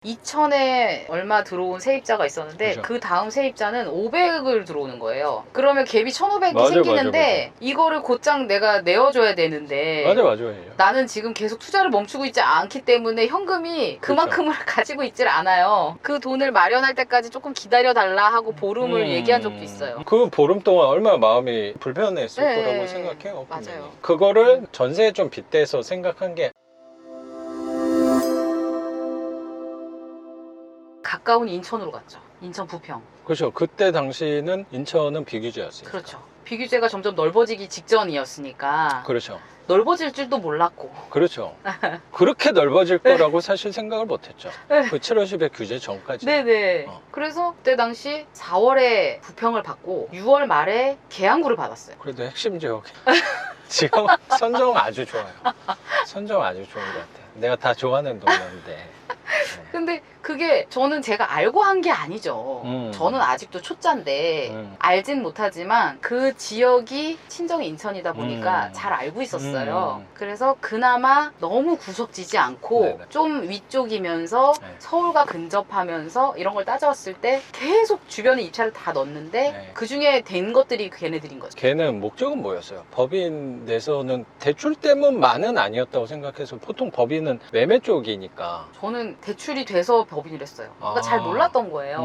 2000에 얼마 들어온 세입자가 있었는데 그죠. 그 다음 세입자는 500을 들어오는 거예요. 그러면 갭이 1500이 맞아, 생기는데 이거를 곧장 내가 내어줘야 되는데 맞아. 나는 지금 계속 투자를 멈추고 있지 않기 때문에 현금이 그만큼을 가지고 있질 않아요. 그 돈을 마련할 때까지 조금 기다려달라 하고 보름을 얘기한 적도 있어요. 그 보름 동안 얼마나 마음이 불편했을 네, 거라고 생각해요. 맞아요. 분명히. 그거를 전세에 좀 빗대서 생각한 게 가까운 인천으로 갔죠. 인천 부평. 그렇죠. 그때 당시는 인천은 비규제였어요. 그렇죠. 비규제가 점점 넓어지기 직전이었으니까 그렇죠. 넓어질 줄도 몰랐고. 그렇죠. 그렇게 넓어질 거라고 사실 생각을 못했죠. 그 7월 10일 규제 전까지. 네네. 그래서 그때 당시 4월에 부평을 받고 6월 말에 계양구를 받았어요. 그래도 핵심 지역이 지금 선정 아주 좋아요. 선정 아주 좋은 것 같아요. 내가 다 좋아하는 동네인데. 근데 그게 저는 제가 알고 한 게 아니죠. 저는 아직도 초짜인데 알진 못하지만 그 지역이 친정이 인천이다 보니까 잘 알고 있었어요. 그래서 그나마 너무 구석지지 않고 네네. 좀 위쪽이면서 네. 서울과 근접하면서 이런 걸 따져왔을 때 계속 주변에 입찰을 다 넣었는데 네. 그 중에 된 것들이 걔네들인 거죠. 걔는 목적은 뭐였어요? 법인 내에서는 대출 때문만은 아니었다고 생각해서 보통 법인은 매매 쪽이니까. 저는 대출이 돼서 법인을 했어요. 그러니까 잘 몰랐던 거예요.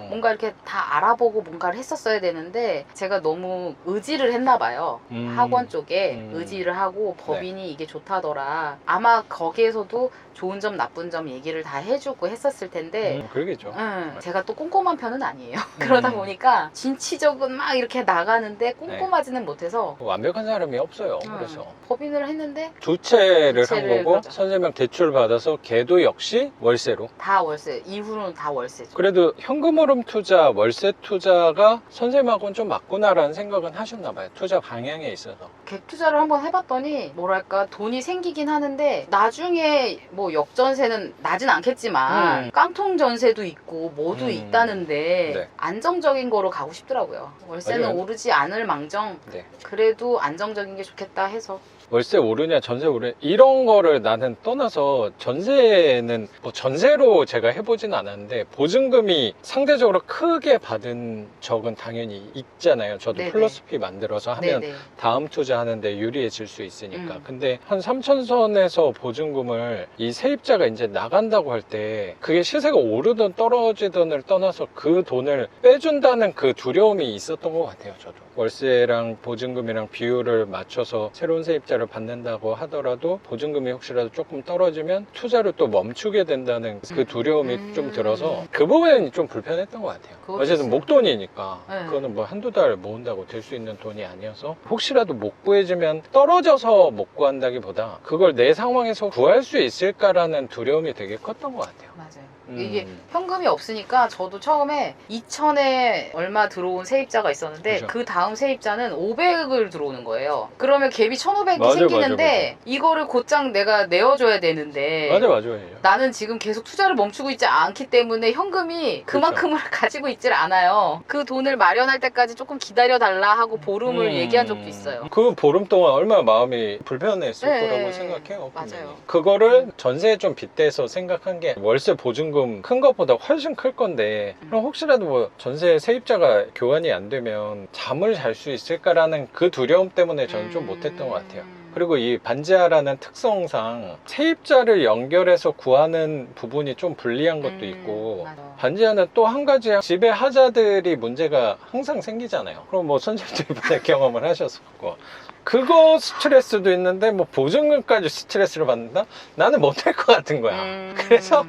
뭔가 이렇게 다 알아보고 뭔가를 했었어야 되는데 제가 너무 의지를 했나 봐요. 학원 쪽에 의지를 하고 법인이 이게 좋다더라. 아마 거기에서도 좋은 점 나쁜 점 얘기를 다 해주고 했었을 텐데 그러겠죠. 제가 또 꼼꼼한 편은 아니에요. 그러다 보니까 진취적은 막 이렇게 나가는데 꼼꼼하지는 못해서 완벽한 사람이 없어요. 그래서 법인을 했는데 두 채를 한 채를 거고 그렇죠. 선생님 대출 받아서 걔도 역시 월세로. 다 월세. 이후로는 다 월세죠. 그래도 현금흐름 투자, 월세 투자가 선생님하고는 좀 맞구나라는 생각은 하셨나 봐요. 투자 방향에 있어서. 갭 투자를 한번 해봤더니 뭐랄까 돈이 생기긴 하는데 나중에 뭐 역전세는 나진 않겠지만 깡통 전세도 있고 뭐도 있다는데 네. 안정적인 거로 가고 싶더라고요. 월세는 맞아요. 오르지 않을 망정 네. 그래도 안정적인 게 좋겠다 해서 월세 오르냐 전세 오르냐 이런 거를 나는 떠나서 전세는 뭐 전세로 제가 해보진 않았는데 보증금이 상대적으로 크게 받은 적은 당연히 있잖아요. 저도 네네. 플러스피 만들어서 하면 네네. 다음 투자하는데 유리해질 수 있으니까. 근데 한 3천선에서 보증금을 이 세입자가 이제 나간다고 할 때 그게 시세가 오르든 떨어지든을 떠나서 그 돈을 빼준다는 그 두려움이 있었던 것 같아요. 저도 월세랑 보증금이랑 비율을 맞춰서 새로운 세입자를 받는다고 하더라도 보증금이 혹시라도 조금 떨어지면 투자를 또 멈추게 된다는 그 두려움이 좀 들어서 그 부분은 좀 불편했던 것 같아요. 어쨌든 있어요. 목돈이니까 네. 그거는 뭐 한두 달 모은다고 될 수 있는 돈이 아니어서 혹시라도 못 구해지면 떨어져서 못 구한다기보다 그걸 내 상황에서 구할 수 있을까라는 두려움이 되게 컸던 것 같아요. 맞아요. 이게 현금이 없으니까 저도 처음에 2000에 얼마 들어온 세입자가 있었는데 그죠. 그 다음 세입자는 500을 들어오는 거예요. 그러면 갭이 1500이 맞아, 생기는데 이거를 곧장 내가 내어줘야 되는데 맞아요. 나는 지금 계속 투자를 멈추고 있지 않기 때문에 현금이 그만큼을 가지고 있질 않아요. 그 돈을 마련할 때까지 조금 기다려달라 하고 보름을 얘기한 적도 있어요. 그 보름 동안 얼마나 마음이 불편했을 네, 거라고 생각해요. 분명히. 맞아요. 그거를 전세에 좀 빗대서 생각한 게 월세 보증금 큰 것보다 훨씬 클 건데 그럼 혹시라도 뭐 전세 세입자가 교환이 안 되면 잠을 잘 수 있을까라는 그 두려움 때문에 저는 좀 못했던 것 같아요. 그리고 이 반지하라는 특성상 세입자를 연결해서 구하는 부분이 좀 불리한 것도 있고 맞아. 반지하는 또 한 가지 지배 하자들이 문제가 항상 생기잖아요. 그럼 뭐 선생님도 이번에 경험을 하셨었고 그거 스트레스도 있는데 뭐 보증금까지 스트레스를 받는다? 나는 못할 것 같은 거야. 그래서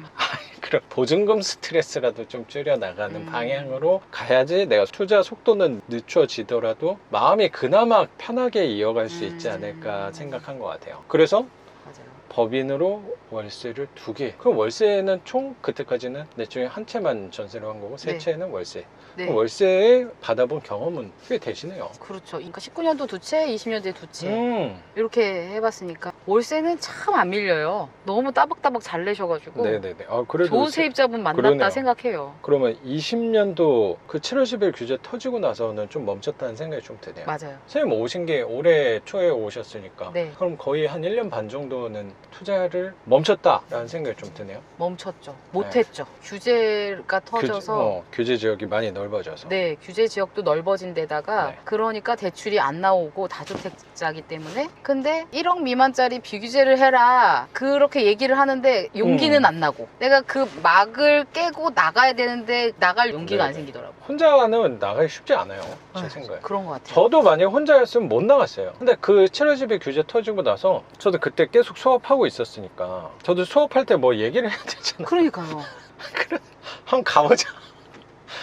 그럼 보증금 스트레스라도 좀 줄여나가는 방향으로 가야지 내가 투자 속도는 늦춰지더라도 마음이 그나마 편하게 이어갈 수 있지 않을까 생각한 것 같아요. 그래서 맞아요. 법인으로 월세를 2개. 그럼 월세는 총 그때까지는 내 중에 한 채만 전세로 한 거고 세 네. 채는 월세. 네. 그럼 월세에 받아본 경험은 꽤 되시네요. 그렇죠. 그러니까 19년도 2채, 20년도에 2채. 2채. 이렇게 해봤으니까 월세는 참 안 밀려요. 너무 따박따박 잘 내셔가지고 네네네. 그래도 좋은 세입자분 만났다 그러네요. 생각해요. 그러면 20년도 그 7월 10일 규제 터지고 나서는 좀 멈췄다는 생각이 좀 드네요. 맞아요. 선생님 오신 게 올해 초에 오셨으니까 네. 그럼 거의 한 1년 반 정도는 투자를 멈췄다라는 생각이 좀 드네요. 멈췄죠. 못했죠. 규제가 터져서 규제 지역이 많이 넓어져서. 네, 규제 지역도 넓어진 데다가 네. 그러니까 대출이 안 나오고 다주택자기 때문에 근데 1억 미만짜리 비규제를 해라 그렇게 얘기를 하는데 용기는 안 나고 내가 그 막을 깨고 나가야 되는데 나갈 용기가 안 네네. 생기더라고. 혼자는 나가기 쉽지 않아요. 제 아, 생각에. 그런 것 같아요. 저도 만약에 혼자였으면 못 나갔어요. 근데 그 7월 10일 규제 터지고 나서 저도 그때 계속 수업하고 있었으니까 저도 수업할 때 뭐 얘기를 해야 되잖아. 그러니까요. 한번 가보자.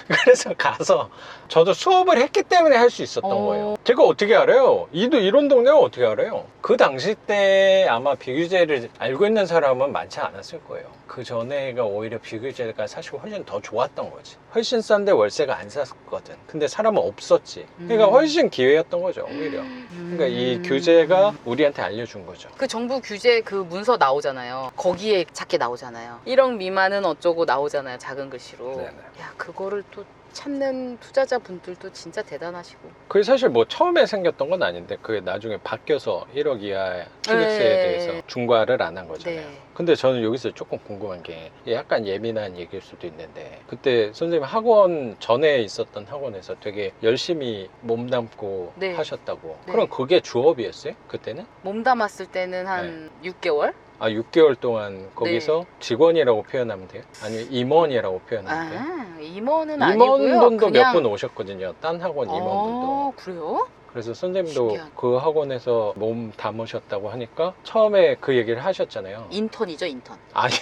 그래서 가서 저도 수업을 했기 때문에 할 수 있었던 거예요. 제가 어떻게 알아요? 이런 동네가 어떻게 알아요? 그 당시 때 아마 비규제를 알고 있는 사람은 많지 않았을 거예요. 그 전에가 오히려 비규제가 사실 훨씬 더 좋았던 거지. 훨씬 싼데 월세가 안 샀거든. 근데 사람은 없었지. 그러니까 훨씬 기회였던 거죠, 오히려. 그러니까 이 규제가 우리한테 알려준 거죠. 그 정부 규제 그 문서 나오잖아요. 거기에 작게 나오잖아요. 1억 미만은 어쩌고 나오잖아요. 작은 글씨로. 네네. 야, 그거를 또 찾는 투자자분들도 진짜 대단하시고. 그게 사실 뭐 처음에 생겼던 건 아닌데 그게 나중에 바뀌어서 1억 이하 취득세에 네. 대해서 중과를 안 한 거잖아요. 네. 근데 저는 여기서 조금 궁금한 게 약간 예민한 얘기일 수도 있는데 그때 선생님 학원 전에 있었던 학원에서 되게 열심히 몸담고 네. 하셨다고. 네. 그럼 그게 주업이었어요? 그때는? 몸담았을 때는 한 6개월? 아 6개월 동안 거기서 직원이라고 표현하면 돼요? 아니면 임원이라고 표현하면 돼요? 아, 임원은 아니고요. 임원분도 몇 그냥... 분 오셨거든요. 딴 학원 임원분도. 그래요? 그래서 선생님도 신기하다. 그 학원에서 몸 담으셨다고 하니까 처음에 그 얘기를 하셨잖아요. 인턴이죠, 인턴. 아니,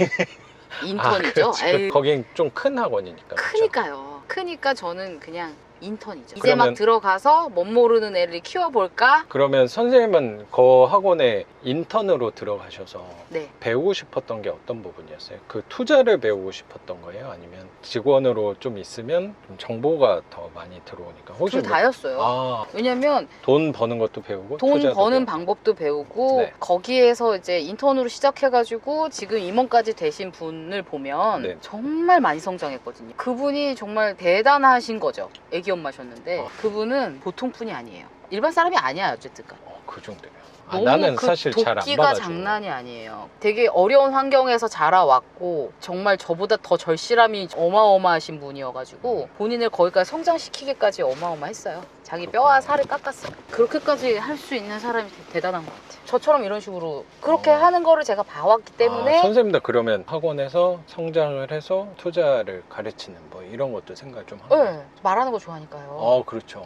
인턴이죠. 그렇죠. 에이, 거긴 좀 큰 학원이니까. 그렇죠? 크니까요. 크니까 저는 그냥 인턴이죠. 이제 막 그러면- 들어가서 못 모르는 애를 키워볼까? 그러면 선생님은 그 학원에 인턴으로 들어가셔서 네. 배우고 싶었던 게 어떤 부분이었어요? 그 투자를 배우고 싶었던 거예요? 아니면 직원으로 좀 있으면 좀 정보가 더 많이 들어오니까? 혹시 둘 다였어요. 아, 왜냐면 돈 버는 것도 배우고 돈 투자도 버는 배우고. 방법도 배우고 네. 거기에서 이제 인턴으로 시작해가지고 지금 임원까지 되신 분을 보면 네. 정말 많이 성장했거든요. 그분이 정말 대단하신 거죠. 애기 엄마셨는데 어. 그분은 보통 분이 아니에요. 일반 사람이 아니야 어쨌든. 그 정도요. 너무 나는 그 사실 잘 안 도끼가 봐가지고. 장난이 아니에요. 되게 어려운 환경에서 자라왔고 정말 저보다 더 절실함이 어마어마하신 분이어가지고 본인을 거기까지 성장시키기까지 어마어마했어요. 자기 뼈와 살을 깎았어요. 그렇게까지 할 수 있는 사람이 대단한 것 같아요. 저처럼 이런 식으로 그렇게 하는 거를 제가 봐왔기 때문에 선생님도 그러면 학원에서 성장을 해서 투자를 가르치는 뭐 이런 것도 생각 좀 하고. 네, 말하는 거 좋아하니까요. 그렇죠.